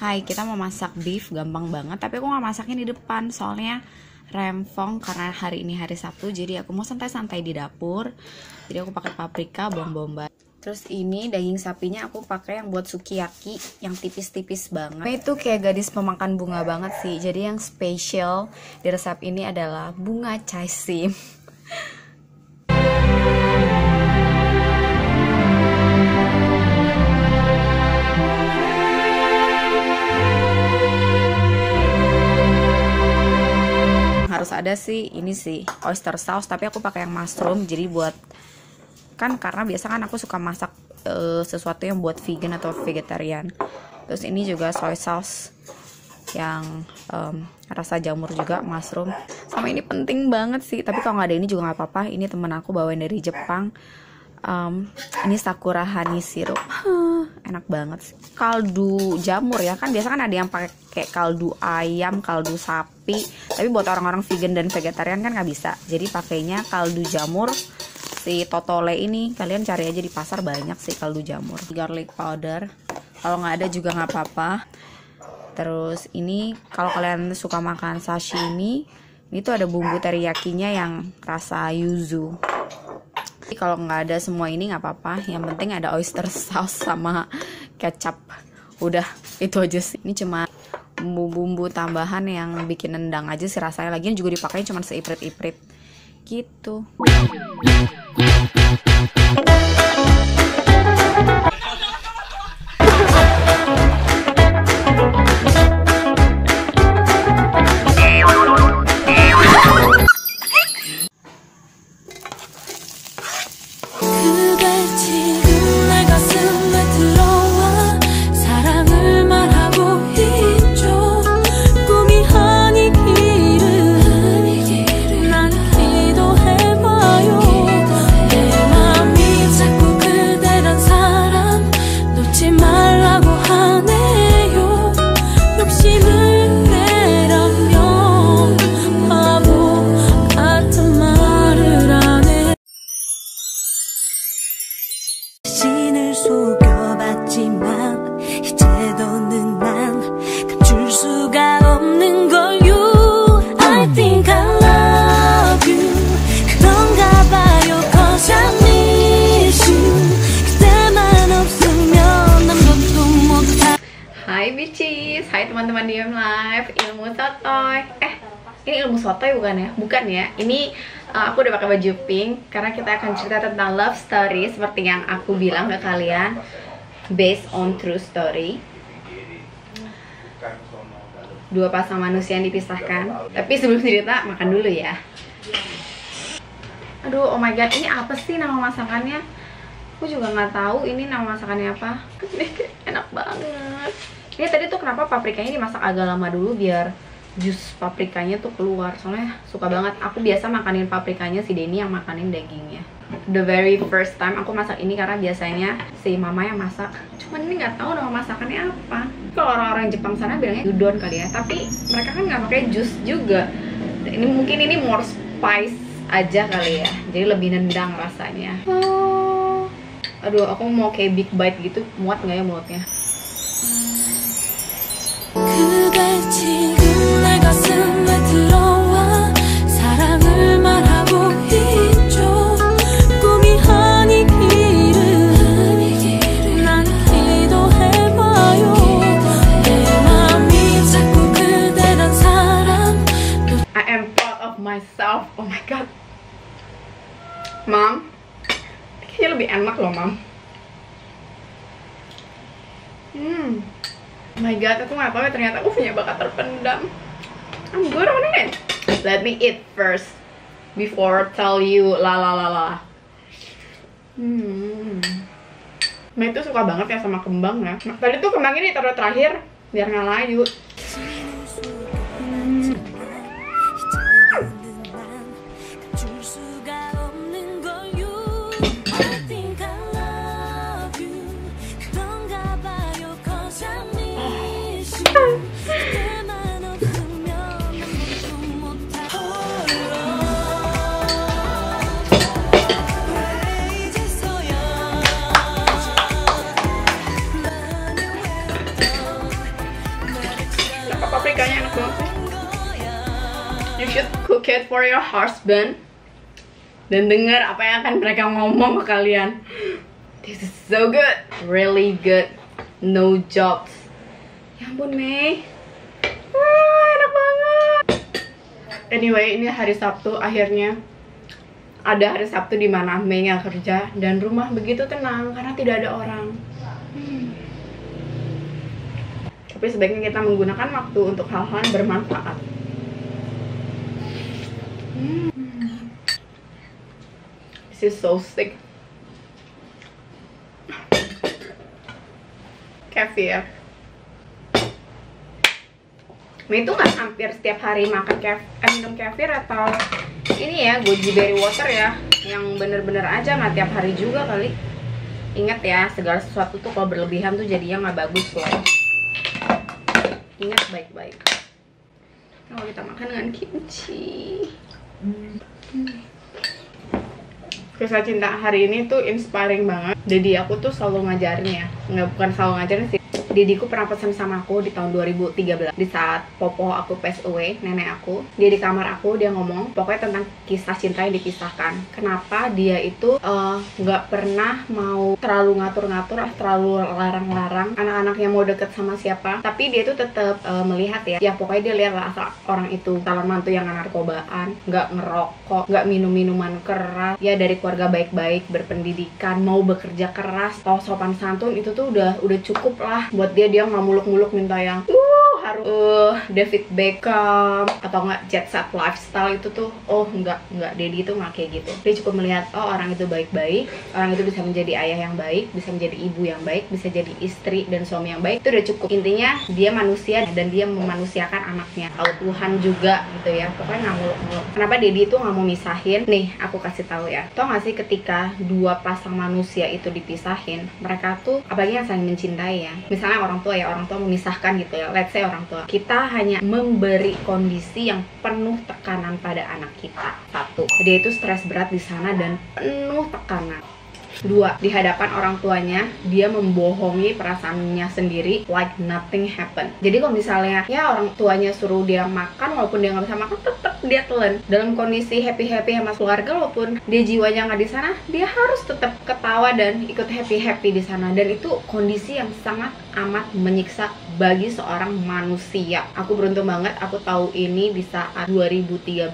Hai, kita mau masak beef, gampang banget. Tapi aku nggak masaknya di depan, soalnya rempong karena hari ini hari Sabtu. Jadi aku mau santai-santai di dapur. Jadi aku pakai paprika, bawang bombay. Terus ini daging sapinya aku pakai yang buat sukiyaki, yang tipis-tipis banget. Itu kayak gadis pemakan bunga banget sih. Jadi yang spesial di resep ini adalah bunga chaisim. Harus ada sih ini sih oyster sauce, tapi aku pakai yang mushroom. Jadi buat kan karena biasa kan aku suka masak sesuatu yang buat vegan atau vegetarian. Terus ini juga soy sauce yang rasa jamur juga, mushroom. Sama ini penting banget sih, tapi kalau nggak ada ini juga nggak apa-apa. Ini temen aku bawain dari Jepang. Ini sakura honey syrup, enak banget sih. Kaldu jamur ya, kan biasa kan ada yang pakai kayak kaldu ayam, kaldu sapi, tapi buat orang-orang vegan dan vegetarian kan nggak bisa. Jadi pakainya kaldu jamur si totole ini. Kalian cari aja di pasar, banyak sih kaldu jamur. Garlic powder, kalau nggak ada juga nggak apa-apa. Terus ini kalau kalian suka makan sashimi, ini tuh ada bumbu teriyakinya yang rasa yuzu. Kalau nggak ada semua ini nggak apa-apa, yang penting ada oyster sauce sama kecap. Udah, itu aja sih. Ini cuma bumbu-bumbu tambahan yang bikin nendang aja sih rasanya. Lagian juga dipakai cuma seiprit-iprit gitu. Hai teman-teman DM Live, ilmu sotoy. Ini ilmu sotoy bukan ya? Bukan ya. Ini aku udah pakai baju pink karena kita akan cerita tentang love story seperti yang aku bilang ke kalian, based on true story. Dua pasang manusia yang dipisahkan. Tapi sebelum cerita, makan dulu ya. Aduh, oh my god, ini apa sih nama masakannya? Aku juga nggak tahu ini nama masakannya apa. Enak banget. Ini tadi tuh kenapa paprikanya dimasak agak lama dulu biar jus paprikanya tuh keluar. Soalnya suka banget. Aku biasa makanin paprikanya, si Denny yang makanin dagingnya. The very first time aku masak ini karena biasanya si mama yang masak. Cuman ini nggak tahu nama masakannya apa. Kalau orang-orang Jepang sana bilangnya udon kali ya. Tapi mereka kan nggak pakai jus juga. Ini mungkin ini more spice aja kali ya. Jadi lebih nendang rasanya. Aduh, aku mau kayak big bite gitu. Muat nggak ya mulutnya? I am proud of myself. Oh my god, Mom, kayaknya lebih enak loh, Mom. Oh my god, aku gak tahu ya, ternyata aku punya bakat terpendam. I'm good on it. Let me eat first before tell you la la la la. Nah itu suka banget ya sama kembang ya. Nah, tadi tuh kembangnya ditaruh terakhir biar nggak layu. ikannya enak banget sih. You should cook it for your husband. Dan dengar apa yang akan mereka ngomong ke kalian. This is so good, really good. No jokes. Ya ampun Mei, enak banget. Anyway, ini hari Sabtu akhirnya. Ada hari Sabtu di mana Mei nggak kerja dan rumah begitu tenang karena tidak ada orang. Tapi sebaiknya kita menggunakan waktu untuk hal-hal yang bermanfaat. This is so sick. Kefir. Mei itu nggak hampir setiap hari makan minum kefir atau ini ya goji berry water ya, yang bener-bener aja, nggak tiap hari juga kali. Ingat ya, segala sesuatu tuh kalau berlebihan tuh jadinya nggak bagus loh. Ingat baik-baik. Kalau kita makan dengan kimchi. Kisah cinta hari ini tuh inspiring banget. Jadi aku tuh selalu ngajarin ya, bukan selalu ngajarin sih. Didiku pernah pesan sama aku di tahun 2013 di saat popo aku pass away, nenek aku. Dia di kamar aku, dia ngomong pokoknya tentang kisah cinta yang dipisahkan. Kenapa dia itu nggak pernah mau terlalu ngatur-ngatur, terlalu larang-larang anak-anak yang mau deket sama siapa. Tapi dia tuh tetap melihat ya pokoknya dia lihat lah asal orang itu calon mantu yang narkobaan, nggak ngerokok, nggak minum minuman keras, ya dari keluarga baik-baik, berpendidikan, mau bekerja keras, tahu sopan santun, itu tuh udah cukup lah buat dia nggak muluk-muluk minta yang harus David Beckham atau nggak jet set lifestyle. Itu tuh nggak Daddy itu nggak kayak gitu. Dia cukup melihat orang itu baik-baik, orang itu bisa menjadi ayah yang baik, bisa menjadi ibu yang baik, bisa jadi istri dan suami yang baik. Itu udah cukup. Intinya dia manusia dan dia memanusiakan anaknya. Kalau Tuhan juga gitu ya, pokoknya nggak muluk-muluk. Kenapa Daddy itu nggak mau misahin? Nih aku kasih tahu ya, tau nggak sih ketika dua pasang manusia itu dipisahin, mereka tuh apalagi yang saling mencintai ya, misalnya orang tua memisahkan gitu ya, let's say orang tua, kita hanya memberi kondisi yang penuh tekanan pada anak kita. Satu, dia itu stres berat di sana dan penuh tekanan. Dua, di hadapan orang tuanya dia membohongi perasaannya sendiri like nothing happened. Jadi kalau misalnya ya orang tuanya suruh dia makan, walaupun dia nggak bisa makan, tetap dia telan. Dalam kondisi happy sama keluarga, walaupun dia jiwanya nggak di sana, dia harus tetap ketawa dan ikut happy di sana. Dan itu kondisi yang sangat amat menyiksa bagi seorang manusia. Aku beruntung banget aku tahu ini di saat 2013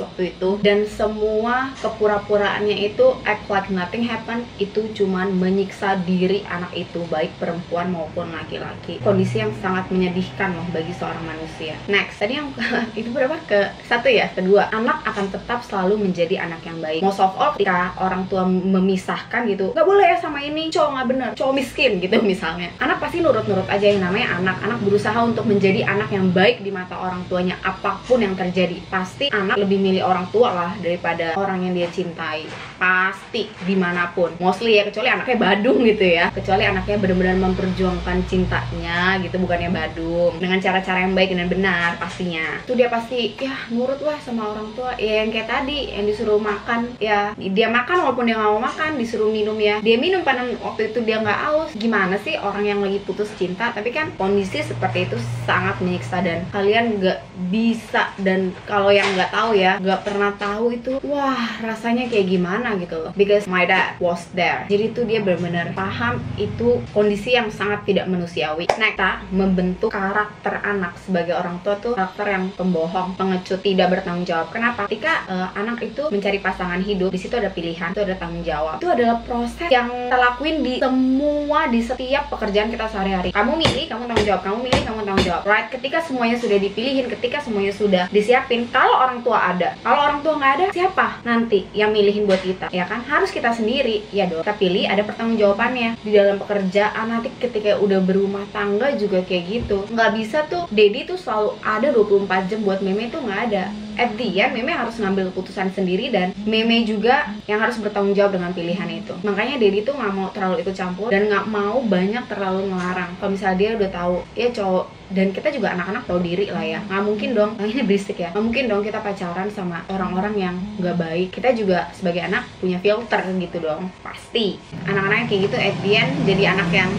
waktu itu, dan semua kepura-puraannya itu act like nothing happened, itu cuman menyiksa diri anak itu, baik perempuan maupun laki-laki. Kondisi yang sangat menyedihkan loh bagi seorang manusia. Next, tadi yang itu berapa? Ke satu ya. Kedua, anak akan tetap selalu menjadi anak yang baik. Most of all, ketika orang tua memisahkan gitu, nggak boleh ya sama ini, cowok nggak bener, cowok miskin gitu misalnya, anak pasti nurut-nurut aja. Yang namanya anak berusaha untuk menjadi anak yang baik di mata orang tuanya. Apapun yang terjadi, pasti anak lebih milih orang tua lah daripada orang yang dia cintai. Pasti, dimanapun. Mostly ya, kecuali anaknya badung gitu ya, kecuali anaknya benar-benar memperjuangkan cintanya gitu, bukannya badung, dengan cara-cara yang baik dan benar. Pastinya tuh dia pasti ya nurut lah sama orang tua. Ya yang kayak tadi, yang disuruh makan ya dia makan, walaupun dia nggak mau makan. Disuruh minum ya dia minum, padahal waktu itu dia nggak haus. Gimana sih orang yang lagi putus cinta? Tapi kan kondisi seperti itu sangat menyiksa dan kalian nggak bisa. Dan kalau yang nggak tahu ya, nggak pernah tahu itu, wah rasanya kayak gimana gitu loh. Because my dad was there. Jadi tuh dia benar-benar paham itu kondisi yang sangat tidak manusiawi. Next, kita membentuk karakter anak sebagai orang tua tuh karakter yang pembohong, pengecut, tidak bertanggung jawab. Kenapa? Ketika anak itu mencari pasangan hidup, di situ ada pilihan, itu ada tanggung jawab. Itu adalah proses yang kita lakuin di setiap pekerjaan kita sehari-hari. Kamu milih, kamu tanggung jawab. Kamu milih, kamu tanggung jawab. Right? Ketika semuanya sudah dipilihin, ketika semuanya sudah disiapin, kalau orang tua ada, kalau orang tua nggak ada, siapa nanti yang milihin buat kita? Ya kan? Harus kita sendiri. Ya dong. Kita pilih, ada pertanggungjawabannya di dalam pekerjaan. Nanti ketika udah berumah tangga juga kayak gitu. Nggak bisa tuh Daddy tuh selalu ada 24 jam buat Meme, tuh nggak ada. At the end, Meme harus ngambil keputusan sendiri dan Meme juga yang harus bertanggung jawab dengan pilihan itu. Makanya Daddy tuh nggak mau terlalu ikut campur dan nggak mau banyak terlalu melarang. Kalau misalnya dia udah tahu ya cowok, dan kita juga anak-anak tahu diri lah ya, nggak mungkin dong, ini berisik ya, nggak mungkin dong kita pacaran sama orang-orang yang nggak baik. Kita juga sebagai anak punya filter gitu dong, pasti. Anak-anak yang kayak gitu at the end jadi anak yang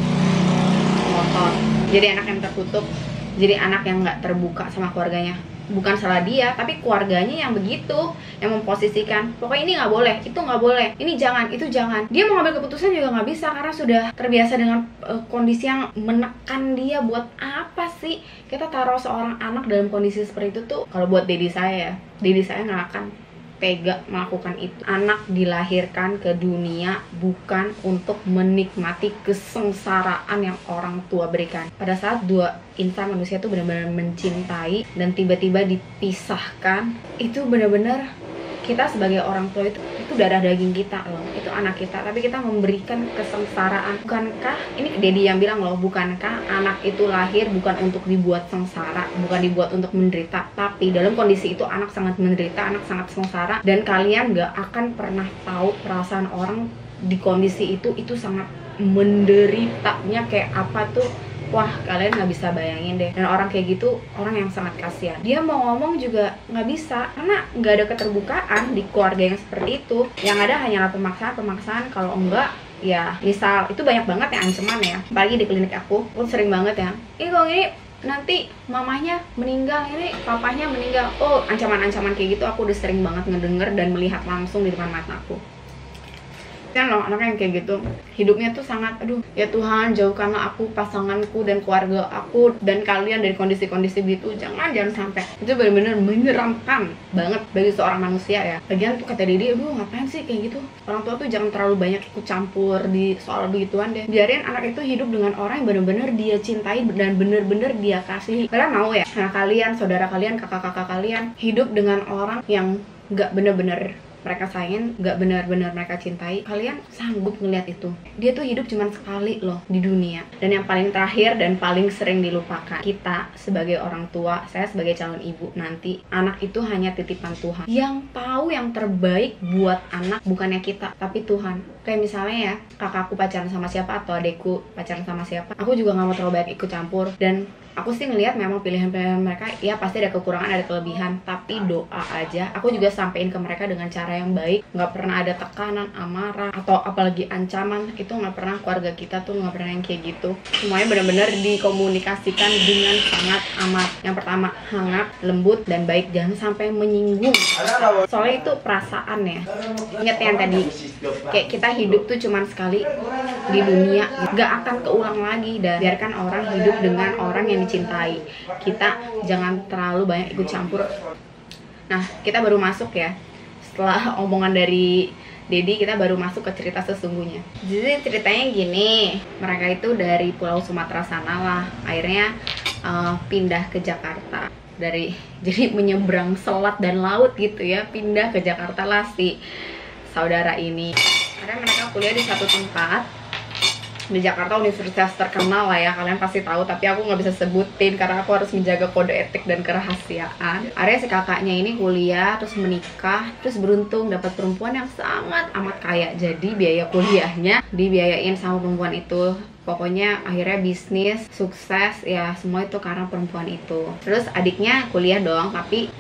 ngotot, jadi anak yang tertutup, jadi anak yang nggak terbuka sama keluarganya. Bukan salah dia, tapi keluarganya yang begitu, yang memposisikan pokoknya ini nggak boleh, itu nggak boleh, ini jangan, itu jangan. Dia mau ngambil keputusan juga nggak bisa karena sudah terbiasa dengan kondisi yang menekan dia. Buat apa sih kita taruh seorang anak dalam kondisi seperti itu tuh? Kalau buat daddy saya nggak akan tega melakukan itu. Anak dilahirkan ke dunia bukan untuk menikmati kesengsaraan yang orang tua berikan. Pada saat dua insan manusia itu benar-benar mencintai dan tiba-tiba dipisahkan, itu benar-benar kita sebagai orang tua itu darah daging kita loh, itu anak kita, tapi kita memberikan kesengsaraan. Bukankah, ini Dedi yang bilang loh, bukankah anak itu lahir bukan untuk dibuat sengsara, bukan dibuat untuk menderita, tapi dalam kondisi itu anak sangat menderita, anak sangat sengsara, dan kalian gak akan pernah tahu perasaan orang di kondisi itu sangat menderitanya kayak apa tuh. Wah, kalian nggak bisa bayangin deh. Dan orang kayak gitu, orang yang sangat kasihan. Dia mau ngomong juga nggak bisa, karena nggak ada keterbukaan di keluarga yang seperti itu. Yang ada hanyalah pemaksaan. Kalau enggak, ya misal, itu banyak banget yang ancaman ya. Apalagi di klinik aku sering banget ya. Kalau ini nanti mamahnya meninggal, ini papahnya meninggal. Oh, ancaman-ancaman kayak gitu aku udah sering banget ngedenger dan melihat langsung di depan mata aku. Kan loh, anak yang kayak gitu hidupnya tuh sangat, aduh ya Tuhan, jauhkanlah aku, pasanganku, dan keluarga aku dan kalian dari kondisi-kondisi gitu. Jangan sampai. Itu benar-benar menyeramkan banget bagi seorang manusia ya. Lagian tuh kata Didi, aduh ngapain sih kayak gitu. Orang tua tuh jangan terlalu banyak ikut campur di soal begituan deh. Biarin anak itu hidup dengan orang yang benar-benar dia cintai dan benar-benar dia kasih. Kalian mau ya anak kalian, saudara kalian, kakak-kakak kalian hidup dengan orang yang nggak benar-benar mereka sayangin, nggak benar-benar mereka cintai? Kalian sanggup ngeliat itu? Dia tuh hidup cuma sekali loh di dunia. Dan yang paling terakhir dan paling sering dilupakan, kita sebagai orang tua, saya sebagai calon ibu nanti, anak itu hanya titipan Tuhan. Yang tahu yang terbaik buat anak bukannya kita, tapi Tuhan. Kayak misalnya ya, kakakku pacaran sama siapa atau adekku pacaran sama siapa, aku juga nggak mau terlalu banyak ikut campur. Dan aku sih ngelihat memang pilihan-pilihan mereka ya pasti ada kekurangan, ada kelebihan, tapi doa aja. Aku juga sampein ke mereka dengan cara yang baik, nggak pernah ada tekanan, amarah, atau apalagi ancaman. Itu nggak pernah. Keluarga kita tuh nggak pernah yang kayak gitu. Semuanya benar-benar dikomunikasikan dengan sangat amat. Yang pertama, hangat, lembut, dan baik. Jangan sampai menyinggung, soalnya itu perasaan ya. Ingat yang tadi, kayak kita hidup tuh cuman sekali di dunia, nggak akan keulang lagi. Dan biarkan orang hidup dengan orang yang dicintai. Kita jangan terlalu banyak ikut campur. Nah, kita baru masuk ya, setelah omongan dari Dedi, kita baru masuk ke cerita sesungguhnya. Jadi ceritanya gini, mereka itu dari Pulau Sumatera sana lah, akhirnya pindah ke Jakarta. Jadi menyeberang selat dan laut gitu ya, pindah ke Jakarta lah si saudara ini. Karena mereka kuliah di satu tempat di Jakarta, universitas terkenal lah ya, kalian pasti tahu, tapi aku nggak bisa sebutin karena aku harus menjaga kode etik dan kerahasiaan. Akhirnya si kakaknya ini kuliah, terus menikah, terus beruntung dapat perempuan yang sangat amat kaya. Jadi biaya kuliahnya dibiayain sama perempuan itu. Pokoknya akhirnya bisnis, sukses, ya semua itu karena perempuan itu. Terus adiknya kuliah dong, tapi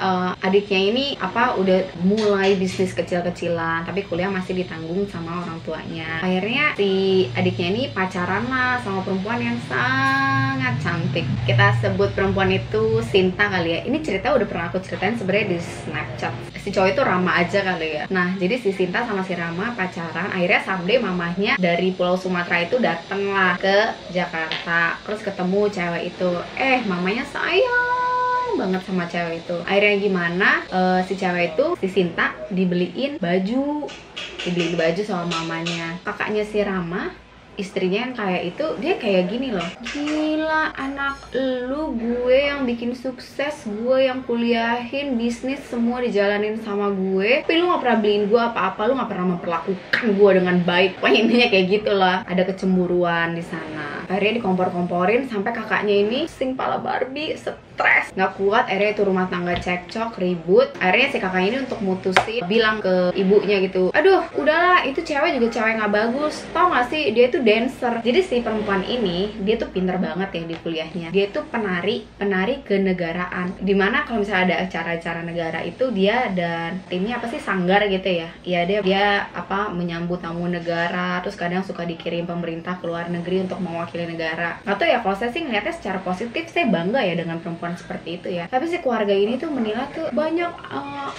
adiknya ini udah mulai bisnis kecil-kecilan, tapi kuliah masih ditanggung sama orang tuanya. Akhirnya si adiknya ini pacaran lah sama perempuan yang sangat cantik. Kita sebut perempuan itu Sinta kali ya. Ini cerita udah pernah aku ceritain sebenarnya di Snapchat. Si cowok itu Rama aja kali ya. Nah, jadi si Sinta sama si Rama pacaran. Akhirnya someday mamahnya dari Pulau Sumatera itu dateng lah ke Jakarta, terus ketemu cewek itu. Mamanya sayang banget sama cewek itu. Akhirnya gimana, si cewek itu, si Sinta, dibeliin baju sama mamanya. Kakaknya si Rama, istrinya yang kayak itu, dia kayak gini loh, gila anak lu, gue yang bikin sukses, gue yang kuliahin, bisnis semua dijalanin sama gue, tapi lu gak pernah beliin gue apa-apa, lu gak pernah memperlakukan gue dengan baik. Pokoknya intinya kayak gitu lah, ada kecemburuan di sana. Akhirnya dikompor-komporin sampai kakaknya ini sing pala Barbie, stres stres, nggak kuat, akhirnya itu rumah tangga cekcok, ribut. Akhirnya si kakaknya ini untuk mutusin, bilang ke ibunya gitu, aduh udahlah, itu cewek juga cewek nggak bagus, tau gak sih dia itu dancer. Jadi si perempuan ini dia tuh pinter banget ya di kuliahnya, dia tuh penari kenegaraan, dimana kalau misalnya ada acara-acara negara itu dia dan timnya apa sih, sanggar gitu ya. Iya, dia apa menyambut tamu negara, terus kadang suka dikirim pemerintah ke luar negeri untuk mewakili negara. Nggak tahu ya, kalau saya sih ngeliatnya secara positif, saya bangga ya dengan perempuan seperti itu ya. Tapi si keluarga ini tuh menilai tuh banyak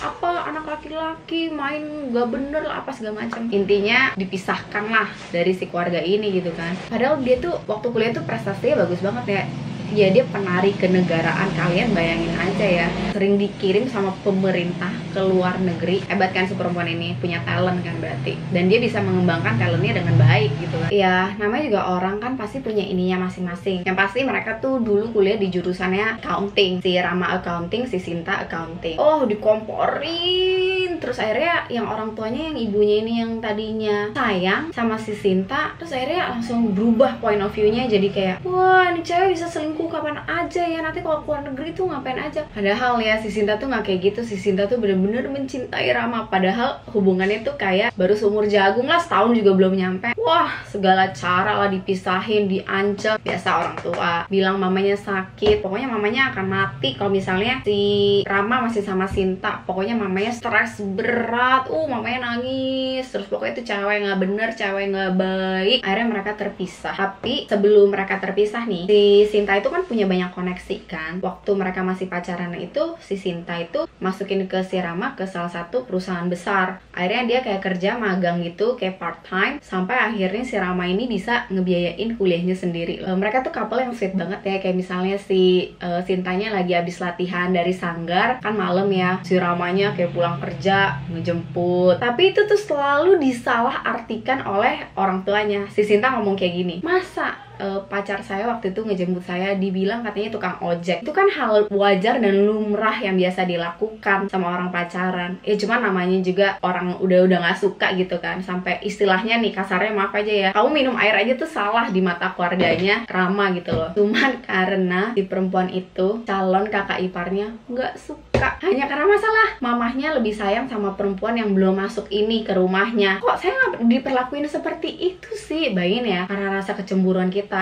apa anak laki-laki main gak bener lah, apa segala macam. Intinya dipisahkan lah dari si keluarga ini gitu kan. Padahal dia tuh waktu kuliah tuh prestasinya bagus banget ya. Ya dia penari kenegaraan, kalian bayangin aja ya, sering dikirim sama pemerintah ke luar negeri. Hebat kan si perempuan ini, punya talent kan berarti, dan dia bisa mengembangkan talentnya dengan baik gitu kan. Ya namanya juga orang kan pasti punya ininya masing-masing. Yang pasti mereka tuh dulu kuliah di jurusannya accounting, si Rama accounting, si Sinta accounting. Oh dikomporin, terus akhirnya yang orang tuanya, yang ibunya ini yang tadinya sayang sama si Sinta, terus akhirnya langsung berubah point of view-nya, jadi kayak wah ini cewek bisa selingkuh kapan aja ya, nanti kalau keluar negeri tuh ngapain aja. Padahal ya si Sinta tuh nggak kayak gitu. Si Sinta tuh bener-bener mencintai Rama, padahal hubungannya tuh kayak baru seumur jagung lah, setahun juga belum nyampe. Wah segala cara lah dipisahin, diancam. Biasa orang tua bilang mamanya sakit, pokoknya mamanya akan mati kalau misalnya si Rama masih sama Sinta. Pokoknya mamanya stres berat, mamanya nangis terus, pokoknya itu cewek nggak bener, cewek nggak baik. Akhirnya mereka terpisah. Tapi sebelum mereka terpisah nih, si Sinta itu kan punya banyak koneksi kan. Waktu mereka masih pacaran itu, si Sinta itu masukin ke si Rama ke salah satu perusahaan besar. Akhirnya dia kayak kerja magang gitu, kayak part time, sampai akhirnya si Rama ini bisa ngebiayain kuliahnya sendiri. Mereka tuh couple yang sweet banget ya. Kayak misalnya si Sintanya lagi habis latihan dari sanggar kan malam ya, si Ramanya kayak pulang kerja ngejemput. Tapi itu tuh selalu disalah artikan oleh orang tuanya. Si Sinta ngomong kayak gini, masa pacar saya waktu itu ngejemput saya dibilang katanya tukang ojek. Itu kan hal wajar dan lumrah yang biasa dilakukan sama orang pacaran. Ya cuman namanya juga orang udah nggak suka gitu kan, sampai istilahnya nih kasarnya, maaf aja ya, kamu minum air aja tuh salah di mata keluarganya Rama gitu loh. Cuman karena si perempuan itu calon kakak iparnya nggak suka, hanya karena masalah mamahnya lebih sayang sama perempuan yang belum masuk ini ke rumahnya. Kok saya nggak diperlakuin seperti itu sih? Bayangin ya, karena rasa kecemburuan kita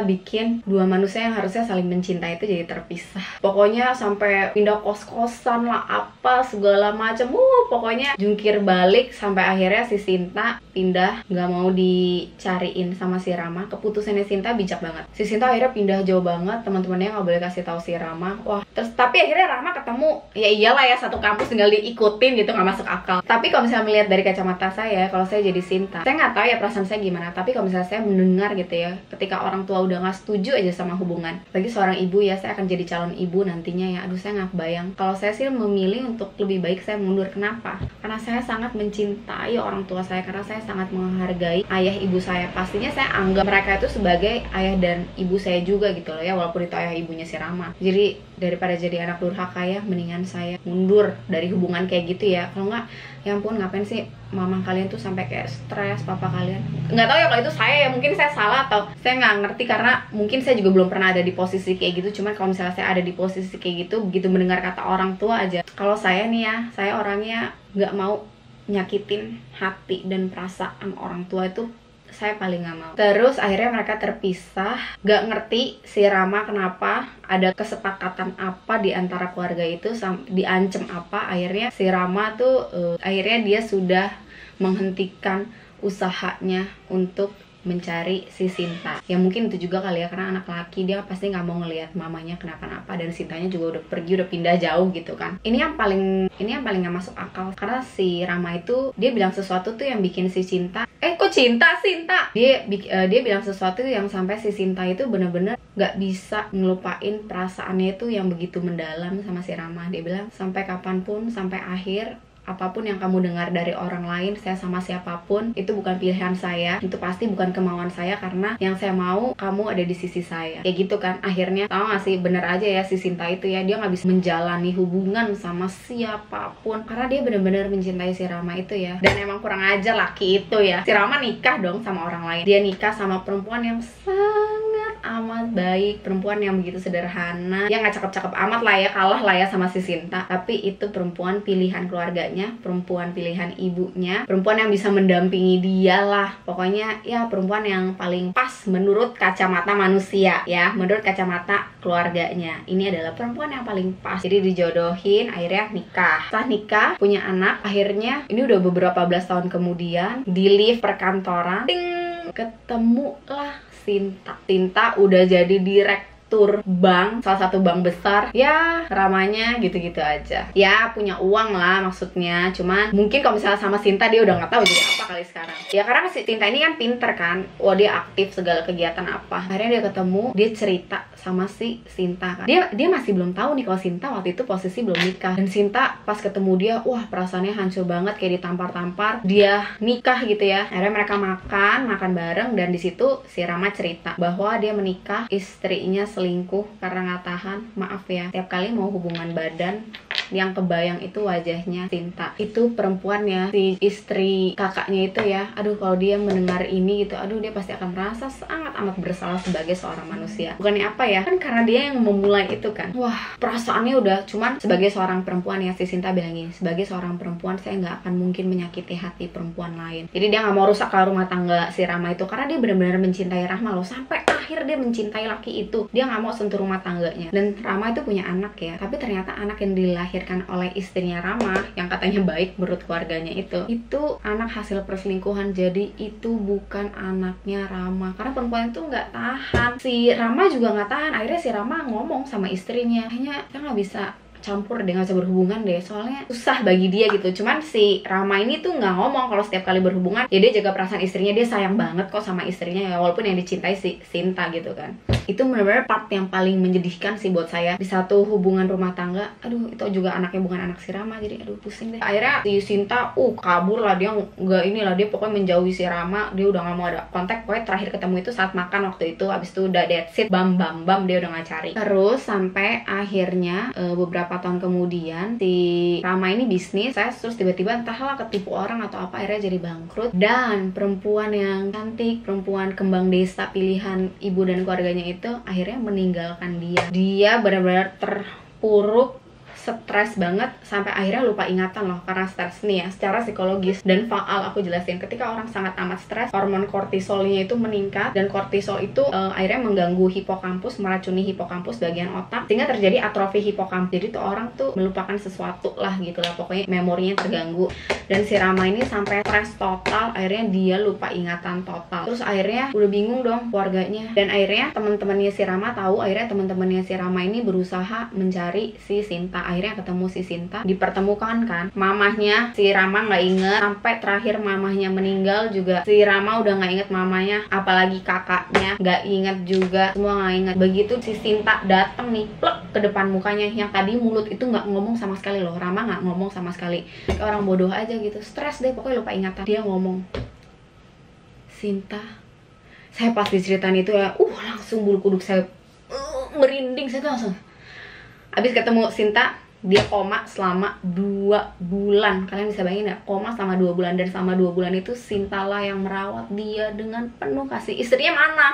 bikin dua manusia yang harusnya saling mencintai itu jadi terpisah. Pokoknya sampai pindah kos-kosan lah, apa segala macam. Pokoknya jungkir balik sampai akhirnya si Sinta pindah, nggak mau dicariin sama si Rama. Keputusannya Sinta bijak banget. Si Sinta akhirnya pindah jauh banget, teman-temannya nggak boleh kasih tahu si Rama. Wah, terus tapi akhirnya Rama ketemu. Ya iyalah ya, satu kampus tinggal diikutin gitu, nggak masuk akal. Tapi kalau misalnya melihat dari kacamata saya, kalau saya jadi Sinta, saya nggak tahu ya perasaan saya gimana. Tapi kalau misalnya saya mendengar gitu ya, ketika orang tua udah nggak setuju aja sama hubungan, bagi seorang ibu ya, saya akan jadi calon ibu nantinya ya, aduh saya nggak kebayang. Kalau saya sih memilih untuk lebih baik saya mundur. Kenapa? Karena saya sangat mencintai orang tua saya, karena saya sangat menghargai ayah ibu saya. Pastinya saya anggap mereka itu sebagai ayah dan ibu saya juga gitu loh ya, walaupun itu ayah ibunya si Rama. Jadi daripada jadi anak durhaka ya, mendingan saya mundur dari hubungan kayak gitu ya. Kalau nggak, ya ampun, ngapain sih mama kalian tuh sampai kayak stres, papa kalian. Nggak tahu ya kalau itu saya ya, mungkin saya salah atau saya nggak ngerti, karena mungkin saya juga belum pernah ada di posisi kayak gitu. Cuman kalau misalnya saya ada di posisi kayak gitu, begitu mendengar kata orang tua aja, kalau saya nih ya, saya orangnya nggak mau nyakitin hati dan perasaan orang tua, itu saya paling nggak mau. Terus akhirnya mereka terpisah. Gak ngerti si Rama kenapa, ada kesepakatan apa di antara keluarga itu, diancem apa. Akhirnya si Rama tuh akhirnya dia sudah menghentikan usahanya untuk mencari si Sinta. Ya mungkin itu juga kali ya, karena anak laki dia pasti nggak mau ngelihat mamanya kenapa-napa, dan Sintanya juga udah pergi, udah pindah jauh gitu kan. Ini yang paling nggak masuk akal, karena si Rama itu dia bilang sesuatu tuh yang bikin si Sinta kok Sinta dia bilang sesuatu yang sampai si Sinta itu bener-bener nggak bisa ngelupain perasaannya itu yang begitu mendalam sama si Rama. Dia bilang sampai kapanpun, sampai akhir, apapun yang kamu dengar dari orang lain, saya sama siapapun, itu bukan pilihan saya, itu pasti bukan kemauan saya, karena yang saya mau kamu ada di sisi saya. Kayak gitu kan. Akhirnya tau gak sih, bener aja ya si Sinta itu ya, dia gak bisa menjalani hubungan sama siapapun karena dia bener-bener mencintai si Rama itu ya. Dan emang kurang ajar laki itu ya, si Rama nikah dong sama orang lain. Dia nikah sama perempuan yang sangat amat baik, perempuan yang begitu sederhana. Dia nggak cakep-cakep amat lah ya, kalah lah ya sama si Sinta. Tapi itu perempuan pilihan keluarganya, perempuan pilihan ibunya, perempuan yang bisa mendampingi dia lah. Pokoknya ya perempuan yang paling pas menurut kacamata manusia ya, menurut kacamata keluarganya. Ini adalah perempuan yang paling pas. Jadi dijodohin, akhirnya nikah. Setelah nikah, punya anak, akhirnya ini udah beberapa belas tahun kemudian di lift perkantoran, ting, ketemulah Sinta. Sinta udah jadi direktur bank, salah satu bank besar. Ya ramanya gitu-gitu aja. Ya punya uang lah maksudnya. Cuman mungkin kalau misalnya sama Sinta dia udah nggak tahu jadi apa kali sekarang. Ya karena si Sinta ini kan pinter kan. Wah dia aktif segala kegiatan apa. Akhirnya dia ketemu, dia cerita sama si Sinta kan. Dia masih belum tahu nih kalau Sinta waktu itu posisi belum nikah. Dan Sinta pas ketemu dia, wah perasaannya hancur banget, kayak ditampar-tampar. Dia nikah gitu ya. Akhirnya mereka makan bareng, dan di situ si Rama cerita bahwa dia menikah, istrinya selingkuh karena nggak tahan. Maaf ya, tiap kali mau hubungan badan yang kebayang itu wajahnya Sinta. Itu perempuannya, si istri kakaknya itu ya. Aduh kalau dia mendengar ini gitu, aduh dia pasti akan merasa sangat amat bersalah sebagai seorang manusia. Bukannya apa ya, kan karena dia yang memulai itu kan. Wah perasaannya udah, cuman sebagai seorang perempuan ya, si Sinta bilang gini, sebagai seorang perempuan saya nggak akan mungkin menyakiti hati perempuan lain. Jadi dia nggak mau rusak kalau rumah tangga si Rama itu, karena dia benar-benar mencintai Rahma loh. Sampai akhir dia mencintai laki itu, dia nggak mau sentuh rumah tangganya. Dan Rama itu punya anak ya, tapi ternyata anak yang dilahirkan oleh istrinya Rama yang katanya baik menurut keluarganya itu anak hasil perselingkuhan. Jadi itu bukan anaknya Rama, karena perempuan itu nggak tahan. Si Rama juga nggak tahan. Akhirnya si Rama ngomong sama istrinya, kayaknya kita nggak bisa campur deh, nggak usah berhubungan deh, soalnya susah bagi dia gitu. Cuman si Rama ini tuh nggak ngomong kalau setiap kali berhubungan ya dia jaga perasaan istrinya, dia sayang banget kok sama istrinya ya, walaupun yang dicintai si Sinta gitu kan. Itu benar-benar part yang paling menjadikan sih buat saya di satu hubungan rumah tangga. Aduh itu juga anaknya bukan anak si Rama, jadi aduh pusing deh. Akhirnya si Sinta kabur lah, dia nggak inilah, dia pokoknya menjauhi si Rama, dia udah nggak mau ada kontak. Pokoknya terakhir ketemu itu saat makan waktu itu, abis itu udah that's it, bam dia udah nggak cari. Terus sampai akhirnya beberapa tahun kemudian si Rama ini bisnis, terus tiba-tiba entahlah ketipu orang atau apa, akhirnya jadi bangkrut. Dan perempuan yang cantik, perempuan kembang desa pilihan ibu dan keluarganya itu akhirnya meninggalkan dia benar-benar terpuruk, stres banget, sampai akhirnya lupa ingatan loh karena stres nih ya, secara psikologis. Dan faal aku jelasin, ketika orang sangat amat stres, hormon kortisolnya itu meningkat, dan kortisol itu akhirnya mengganggu hipokampus, meracuni hipokampus bagian otak, sehingga terjadi atrofi hipokampus. Jadi tuh orang tuh melupakan sesuatu lah gitu lah, pokoknya memorinya terganggu. Dan si Rama ini sampai stres total, akhirnya dia lupa ingatan total. Terus akhirnya udah bingung dong keluarganya, dan akhirnya teman-temannya si Rama tahu. Akhirnya teman-temannya si Rama ini berusaha mencari si Sinta. Akhirnya ketemu si Sinta, dipertemukan kan. Mamahnya si Rama nggak inget, sampai terakhir mamahnya meninggal juga si Rama udah nggak inget mamanya, apalagi kakaknya nggak inget juga, semua nggak inget. Begitu si Sinta dateng nih, plek ke depan mukanya, yang tadi mulut itu nggak ngomong sama sekali loh, Rama nggak ngomong sama sekali, kayak orang bodoh aja gitu, stres deh pokoknya, lupa ingatan. Dia ngomong, Sinta, saya pas diceritain itu ya, langsung bulu kuduk saya merinding. Saya tuh langsung, abis ketemu Sinta, dia koma selama 2 bulan. Kalian bisa bayangin ya, koma selama 2 bulan. Dan selama 2 bulan itu Sinta lah yang merawat dia dengan penuh kasih. Istrinya mana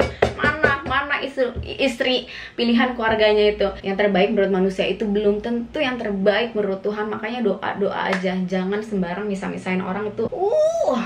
istri pilihan keluarganya itu. Yang terbaik menurut manusia itu belum tentu yang terbaik menurut Tuhan. Makanya doa aja, jangan sembarang misah-misahin orang itu.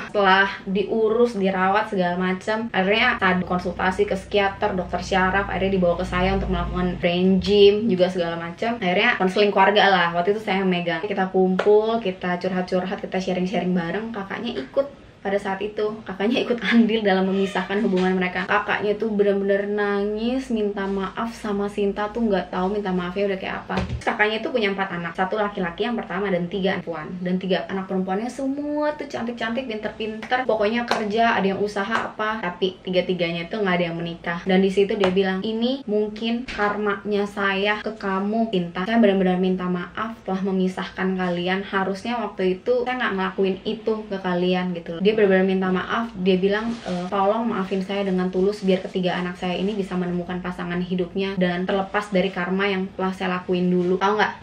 Setelah diurus, dirawat segala macam, akhirnya tadi konsultasi ke psikiater, dokter syaraf, akhirnya dibawa ke saya untuk melakukan brain gym juga segala macam. Akhirnya konseling keluarga lah, waktu itu saya megang. Kita kumpul, kita curhat-curhat, kita sharing-sharing bareng. Kakaknya ikut pada saat itu, kakaknya ikut andil dalam memisahkan hubungan mereka. Kakaknya tuh bener-bener nangis, minta maaf sama Sinta, tuh nggak tahu minta maafnya udah kayak apa. Kakaknya tuh punya 4 anak, 1 laki-laki yang pertama dan 3 perempuan. Dan 3 anak perempuannya semua tuh cantik-cantik, pinter-pinter, pokoknya kerja, ada yang usaha apa. Tapi 3-tiganya tuh nggak ada yang menikah. Dan di situ dia bilang, ini mungkin karmanya saya ke kamu, Sinta. Saya benar-benar minta maaf telah memisahkan kalian. Harusnya waktu itu saya nggak ngelakuin itu ke kalian gitu loh. Dia benar-benar minta maaf. Dia bilang, tolong maafin saya dengan tulus, biar ketiga anak saya ini bisa menemukan pasangan hidupnya dan terlepas dari karma yang telah saya lakuin dulu. Tahu nggak?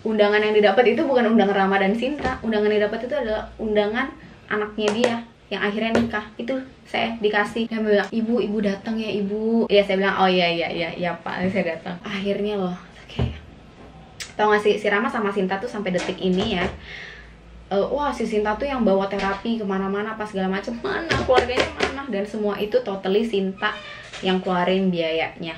Undangan yang didapat itu bukan undangan Rama dan Sinta. Undangan yang didapat itu adalah undangan anaknya dia. yang akhirnya nikah itu saya dikasih. Dia bilang, ibu datang ya ibu. Iya, saya bilang oh iya pak, saya datang. Akhirnya loh, kayak tau gak sih, si Rama sama Sinta tuh sampai detik ini ya, wah si Sinta tuh yang bawa terapi kemana-mana pas segala macem, mana keluarganya mana, dan semua itu totally Sinta yang keluarin biayanya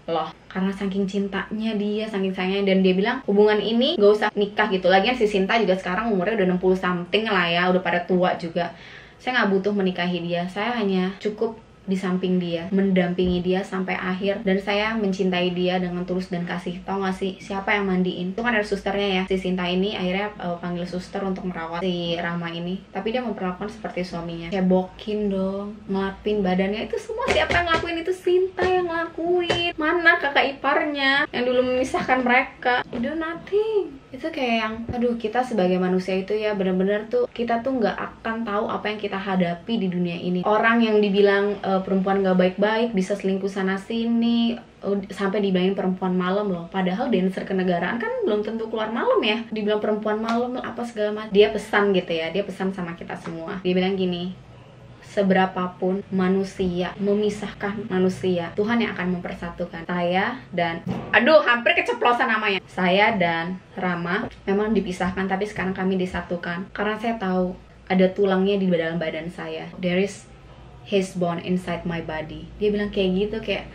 loh, karena saking cintanya dia, saking sayangnya. Dan dia bilang hubungan ini gak usah nikah gitu. Lagian si Sinta juga sekarang umurnya udah 60 something lah ya, udah pada tua juga. Saya nggak butuh menikahi dia, saya hanya cukup di samping dia, mendampingi dia sampai akhir, dan saya mencintai dia dengan tulus dan kasih. Tau gak sih siapa yang mandiin? Itu kan ada susternya ya. Si Sinta ini akhirnya panggil suster untuk merawat si Rama ini, tapi dia memperlakukan seperti suaminya, cebokin dong, ngelapin badannya, itu semua siapa yang ngelakuin? Itu Sinta yang ngelakuin. Mana kakak iparnya yang dulu memisahkan mereka? Udah nothing. Itu kayak yang, aduh, kita sebagai manusia itu ya bener-bener tuh, kita tuh nggak akan tahu apa yang kita hadapi di dunia ini. Orang yang dibilang perempuan gak baik-baik, bisa selingkuh sana sini, sampai dibilangin perempuan malam loh. Padahal dancer kenegaraan kan belum tentu keluar malam ya. Dibilang perempuan malam apa segala macam. Dia pesan gitu ya, dia pesan sama kita semua. Dia bilang gini, seberapapun manusia memisahkan manusia, Tuhan yang akan mempersatukan. Saya dan, aduh hampir keceplosan namanya, saya dan Rama memang dipisahkan, tapi sekarang kami disatukan. Karena saya tahu ada tulangnya di dalam badan saya. There is his bone inside my body. Dia bilang kayak gitu, kayak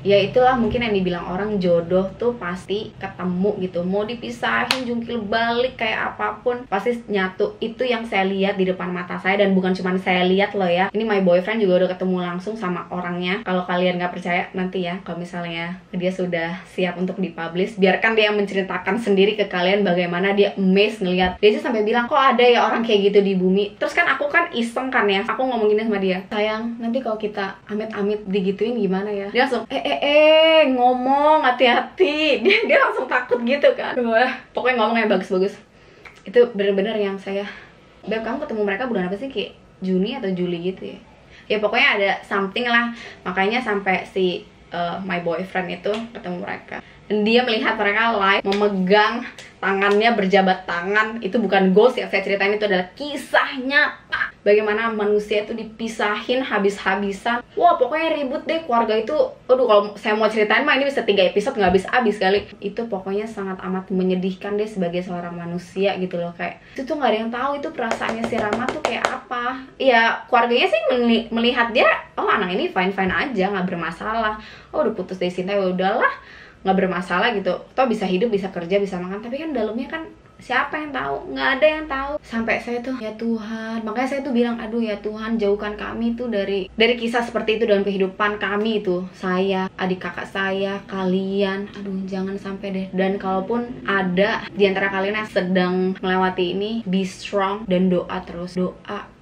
ya itulah mungkin yang dibilang orang jodoh tuh pasti ketemu gitu. Mau dipisahin jungkir balik kayak apapun pasti nyatu. Itu yang saya lihat di depan mata saya, dan bukan cuma saya lihat loh ya. Ini my boyfriend juga udah ketemu langsung sama orangnya. Kalau kalian nggak percaya nanti ya, kalau misalnya dia sudah siap untuk dipublish, biarkan dia yang menceritakan sendiri ke kalian bagaimana dia amazed ngelihat. Dia sih sampai bilang kok ada ya orang kayak gitu di bumi. Terus kan aku kan iseng kan ya, aku ngomong gini sama dia, sayang nanti kalau kita amit-amit digituin gimana ya? Dia langsung ngomong hati-hati. Dia langsung takut gitu kan. Pokoknya ngomong yang bagus-bagus. Itu bener-bener yang saya, Beb kamu ketemu mereka bulan apa sih, kayak Juni atau Juli gitu ya. Ya pokoknya ada something lah. Makanya sampai si my boyfriend itu ketemu mereka, dan dia melihat mereka live memegang tangannya, berjabat tangan. Itu bukan ghost ya, saya ceritain, itu adalah kisah nyata bagaimana manusia itu dipisahin habis-habisan. Wah pokoknya ribut deh keluarga itu. Aduh kalau saya mau ceritain mah ini bisa 3 episode nggak habis-habis kali. Itu pokoknya sangat amat menyedihkan deh sebagai seorang manusia gitu loh. Kayak itu tuh nggak ada yang tahu itu perasaannya si Rama tuh kayak apa. Ya keluarganya sih melihat dia, oh anak ini fine-fine aja, nggak bermasalah. Oh udah putus dari Sinta ya udahlah, nggak bermasalah gitu, toh bisa hidup, bisa kerja, bisa makan. Tapi kan dalamnya kan siapa yang tahu? Nggak ada yang tahu. Sampai saya tuh, ya Tuhan, makanya saya tuh bilang, aduh ya Tuhan, jauhkan kami tuh dari kisah seperti itu dalam kehidupan kami itu. Saya, adik kakak saya, kalian, aduh jangan sampai deh. Dan kalaupun ada di antara kalian yang sedang melewati ini, be strong dan doa terus.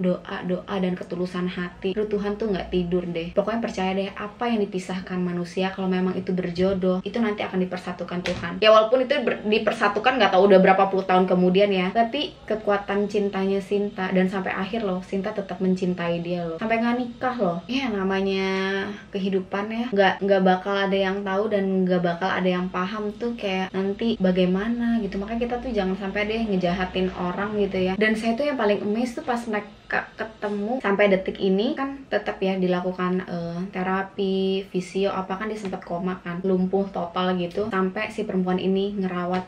Doa dan ketulusan hati. Aduh Tuhan tuh nggak tidur deh. Pokoknya percaya deh, apa yang dipisahkan manusia, kalau memang itu berjodoh, itu nanti akan dipersatukan Tuhan. Ya walaupun itu dipersatukan nggak tahu udah berapa puluh tahun kemudian ya, tapi kekuatan cintanya Sinta, dan sampai akhir loh Sinta tetap mencintai dia loh, sampai nggak nikah loh. Ya namanya kehidupan ya, nggak bakal ada yang tahu dan nggak bakal ada yang paham tuh kayak nanti bagaimana gitu. Makanya kita tuh jangan sampai deh ngejahatin orang gitu ya. Dan saya tuh yang paling amazed tuh pas mereka ketemu sampai detik ini kan tetap ya dilakukan terapi, fisio apa, kan dia sempat koma kan, lumpuh total gitu, sampai si perempuan ini ngerawat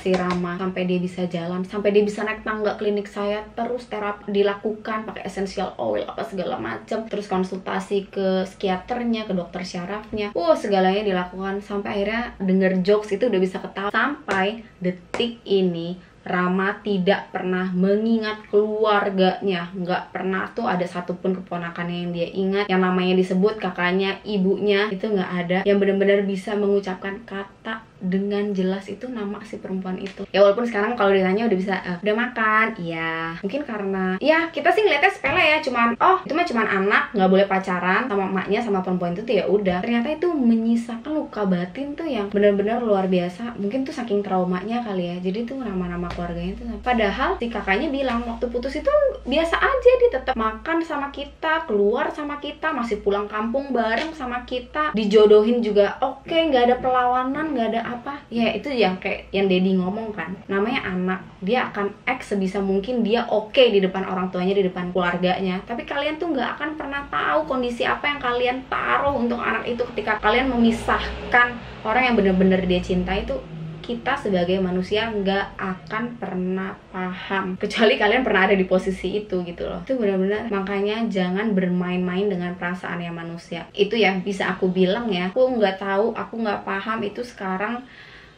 si Rama sampai dia bisa jalan, sampai dia bisa naik tangga klinik saya. Terus terapi dilakukan pakai essential oil apa segala macam, terus konsultasi ke psikiaternya, ke dokter syarafnya, segalanya dilakukan. Sampai akhirnya denger jokes itu udah bisa ketawa. Sampai detik ini Rama tidak pernah mengingat keluarganya, nggak pernah tuh ada satupun keponakannya yang dia ingat, yang namanya disebut kakaknya, ibunya, itu nggak ada yang benar-benar bisa mengucapkan kata dengan jelas itu nama si perempuan itu. Ya walaupun sekarang kalau ditanya udah bisa, udah makan, iya. Mungkin karena ya kita sih ngeliatnya sepele ya, cuman itu mah cuman anak, nggak boleh pacaran sama emaknya sama perempuan itu tuh, ya udah. Ternyata itu menyisakan luka batin tuh yang benar-benar luar biasa. Mungkin tuh saking traumanya kali ya, jadi tuh nama-nama keluarganya tuh. Padahal si kakaknya bilang waktu putus itu biasa aja, dia tetap makan sama kita, keluar sama kita, masih pulang kampung bareng sama kita, dijodohin juga oke, nggak ada perlawanan, nggak ada apa. Ya itu yang kayak yang Dedi ngomong kan, namanya anak, dia akan act sebisa mungkin dia oke di depan orang tuanya, di depan keluarganya. Tapi kalian tuh nggak akan pernah tahu kondisi apa yang kalian taruh untuk anak itu ketika kalian memisahkan orang yang bener-bener dia cintai. Itu kita sebagai manusia nggak akan pernah paham kecuali kalian pernah ada di posisi itu gitu loh. Itu benar-benar, makanya jangan bermain-main dengan perasaannya manusia. Itu ya bisa aku bilang ya, aku nggak tahu, aku nggak paham itu sekarang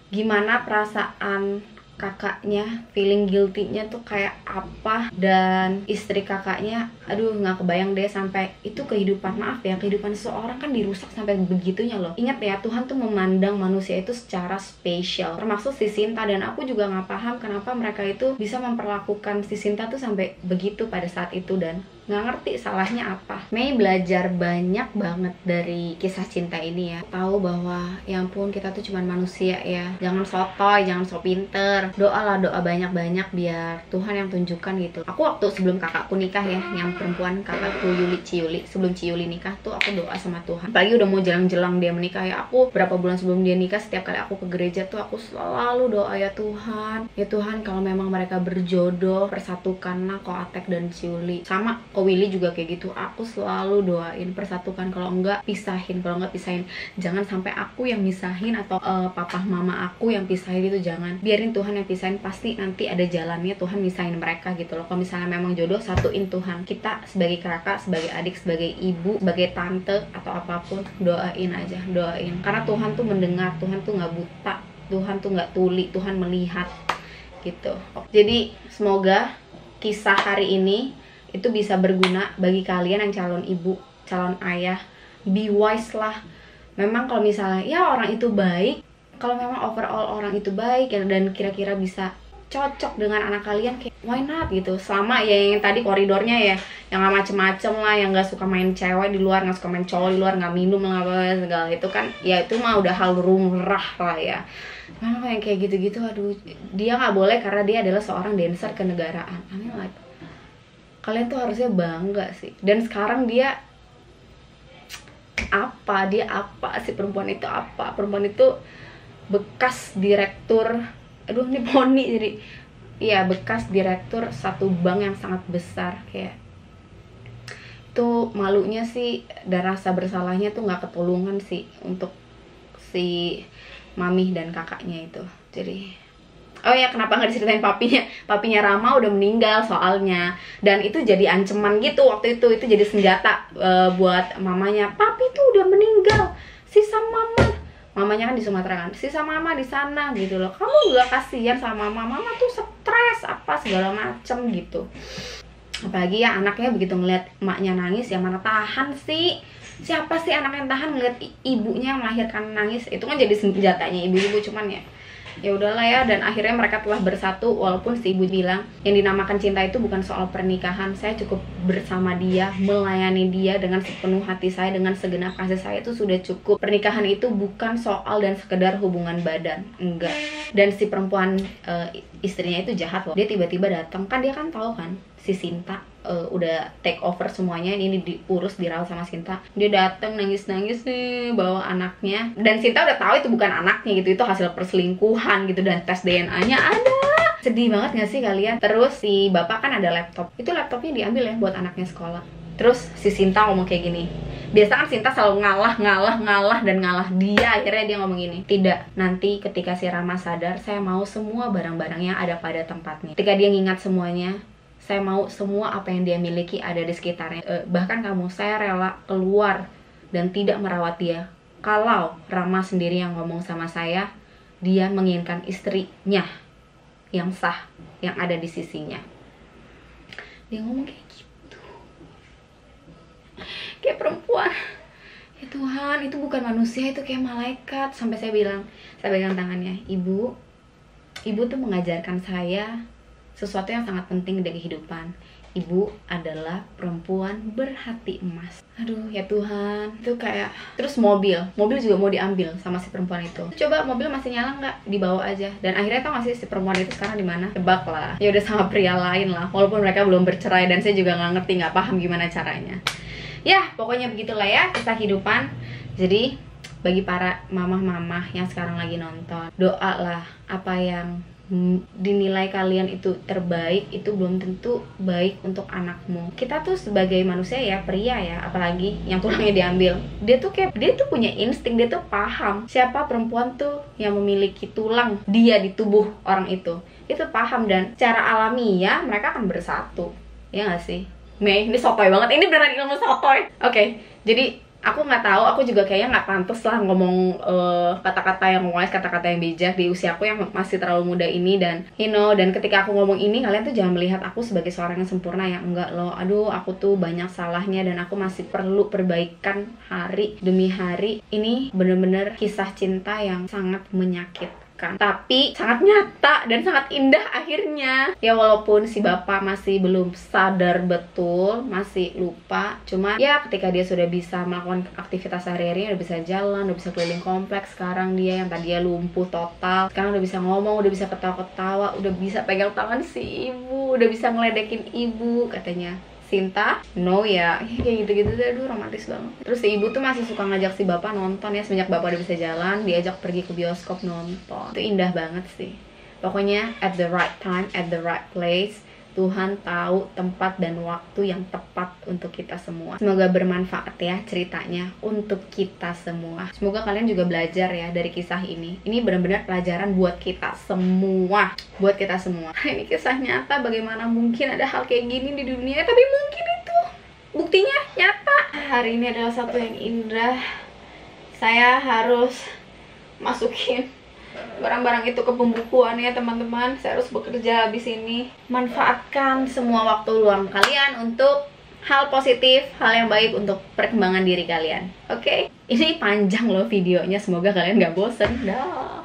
gimana perasaan kakaknya, feeling guilty-nya tuh kayak apa, dan istri kakaknya, aduh nggak kebayang deh sampai itu kehidupan, maaf ya, kehidupan seseorang kan dirusak sampai begitunya loh. Ingat ya, Tuhan tuh memandang manusia itu secara spesial, termasuk si Sinta, dan aku juga nggak paham kenapa mereka itu bisa memperlakukan si Sinta tuh sampai begitu pada saat itu, dan nggak ngerti salahnya apa. Mei belajar banyak banget dari kisah cinta ini ya. Tahu bahwa ya ampun, kita tuh cuman manusia ya. Jangan sotoy, jangan so pinter. Doalah, doa banyak-banyak biar Tuhan yang tunjukkan gitu. Aku waktu sebelum kakakku nikah ya, yang perempuan kakakku Ciuli, sebelum Ciuli nikah tuh aku doa sama Tuhan. Apalagi udah mau jelang-jelang dia menikah ya, aku berapa bulan sebelum dia nikah, setiap kali aku ke gereja tuh aku selalu doa, ya Tuhan kalau memang mereka berjodoh, persatukanlah Ko Atek dan Ciuli. Sama Ko Willy juga kayak gitu, aku selalu doain persatukan, kalau enggak pisahin, jangan sampai aku yang misahin atau papa mama aku yang pisahin, itu jangan, biarin Tuhan yang pisahin, pasti nanti ada jalannya Tuhan misahin mereka gitu loh. Kalau misalnya memang jodoh, satuin Tuhan. Kita sebagai kakak, sebagai adik, sebagai ibu, sebagai tante atau apapun, doain aja, doain, karena Tuhan tuh mendengar, Tuhan tuh nggak buta, Tuhan tuh nggak tuli, Tuhan melihat gitu. Jadi semoga kisah hari ini itu bisa berguna bagi kalian yang calon ibu, calon ayah. Be wise lah. Memang kalau misalnya ya orang itu baik, kalau memang overall orang itu baik ya, dan kira-kira bisa cocok dengan anak kalian, kayak why not gitu. Selama ya yang tadi koridornya ya, yang gak macem-macem lah, yang gak suka main cewek di luar, gak suka main cowok di luar, gak minum lah, apa segala itu kan, ya itu mah udah hal lumrah lah ya. Memang yang kayak gitu-gitu, aduh, dia gak boleh karena dia adalah seorang dancer kenegaraan. I mean like, kalian tuh harusnya bangga sih. Dan sekarang dia apa sih, perempuan itu apa? Perempuan itu bekas direktur, aduh ini poni jadi, iya bekas direktur satu bank yang sangat besar. Kayak itu malunya sih, dan rasa bersalahnya tuh nggak ketulungan sih untuk si mami dan kakaknya itu. Jadi oh ya, kenapa nggak diseritain papinya Rama udah meninggal soalnya, dan itu jadi ancaman gitu waktu itu jadi senjata buat mamanya. Papi tuh udah meninggal, sisa mamanya kan di Sumatera kan, sisa mama di sana gitu loh, kamu nggak kasihan sama mama tuh stres apa segala macem gitu. Apalagi ya anaknya begitu ngeliat emaknya nangis, yang mana tahan sih, siapa sih anak yang tahan ngeliat ibunya yang melahirkan nangis? Itu kan jadi senjatanya ibu-ibu, cuman ya udahlah ya. Dan akhirnya mereka telah bersatu, walaupun si ibu bilang yang dinamakan cinta itu bukan soal pernikahan, saya cukup bersama dia, melayani dia dengan sepenuh hati saya, dengan segenap kasih saya, itu sudah cukup. Pernikahan itu bukan soal dan sekedar hubungan badan, enggak. Dan si perempuan istrinya itu jahat loh, dia tiba-tiba datang, kan dia kan tahu kan si Sinta udah take over semuanya, ini diurus, dirawat sama Sinta. Dia datang nangis-nangis nih bawa anaknya, dan Sinta udah tahu itu bukan anaknya gitu, itu hasil perselingkuhan gitu, dan tes DNA-nya ada. Sedih banget gak sih kalian? Terus si bapak kan ada laptop, itu laptopnya diambil ya buat anaknya sekolah. Terus si Sinta ngomong kayak gini, biasa kan Sinta selalu ngalah dan ngalah. Dia akhirnya dia ngomong gini, tidak, nanti ketika si Rama sadar, saya mau semua barang-barangnya ada pada tempatnya. Ketika dia ngingat semuanya, saya mau semua apa yang dia miliki ada di sekitarnya. Bahkan kamu, saya rela keluar dan tidak merawat dia. Kalau Rama sendiri yang ngomong sama saya, dia menginginkan istrinya yang sah, yang ada di sisinya. Dia ngomong kayak gitu. Kayak perempuan. Ya Tuhan, itu bukan manusia, itu kayak malaikat. Sampai saya pegang tangannya, Ibu tuh mengajarkan saya sesuatu yang sangat penting dari kehidupan. ibu adalah perempuan berhati emas. Aduh ya Tuhan, itu kayak. Terus mobil juga mau diambil sama si perempuan itu. Coba mobil masih nyala nggak, dibawa aja. Dan akhirnya tau gak sih si perempuan itu sekarang di mana? Tebak lah, ya udah sama pria lain lah. Walaupun mereka belum bercerai dan saya juga nggak ngerti, nggak paham gimana caranya. Ya pokoknya begitulah ya kisah kehidupan. Jadi bagi para mamah-mamah yang sekarang lagi nonton, doalah apa yang dinilai kalian itu terbaik itu belum tentu baik untuk anakmu. Kita tuh sebagai manusia ya, pria ya, apalagi yang tulangnya diambil, dia tuh punya insting, dia tuh paham siapa perempuan tuh yang memiliki tulang dia di tubuh orang itu paham, dan secara alamiah mereka akan bersatu, ya nggak sih? Mei, ini sotoy banget, ini beneran ilmu sotoy. Oke, jadi aku nggak tahu, aku juga kayaknya nggak pantas lah ngomong kata-kata yang wise, kata-kata yang bijak di usia aku yang masih terlalu muda ini. Dan dan ketika aku ngomong ini, kalian tuh jangan melihat aku sebagai seorang yang sempurna ya, enggak loh. Aduh, aku tuh banyak salahnya dan aku masih perlu perbaikan hari demi hari. Ini bener-bener kisah cinta yang sangat menyakitkan, tapi sangat nyata dan sangat indah akhirnya. Ya walaupun si bapak masih belum sadar betul, masih lupa, cuma ya ketika dia sudah bisa melakukan aktivitas sehari-hari, udah bisa jalan, udah bisa keliling kompleks, sekarang dia yang tadinya lumpuh total, sekarang udah bisa ngomong, udah bisa ketawa-ketawa, udah bisa pegang tangan si ibu, udah bisa ngeledekin ibu, katanya Sinta, no ya, kayak gitu-gitu tuh, aduh romantis banget. Terus si ibu tuh masih suka ngajak si bapak nonton ya, semenjak bapak udah bisa jalan, diajak pergi ke bioskop nonton. Itu indah banget sih. Pokoknya at the right time, at the right place, Tuhan tahu tempat dan waktu yang tepat untuk kita semua. Semoga bermanfaat ya ceritanya untuk kita semua. Semoga kalian juga belajar ya dari kisah ini. Ini benar-benar pelajaran buat kita semua. Buat kita semua. Ini kisah nyata, bagaimana mungkin ada hal kayak gini di dunia, tapi mungkin itu buktinya nyata. Hari ini adalah satu yang indah. Saya harus masukin barang-barang itu ke pembukuan ya teman-teman. Saya harus bekerja habis ini. Manfaatkan semua waktu luang kalian untuk hal positif, hal yang baik untuk perkembangan diri kalian. Oke? Ini panjang loh videonya, semoga kalian gak bosen. Dah.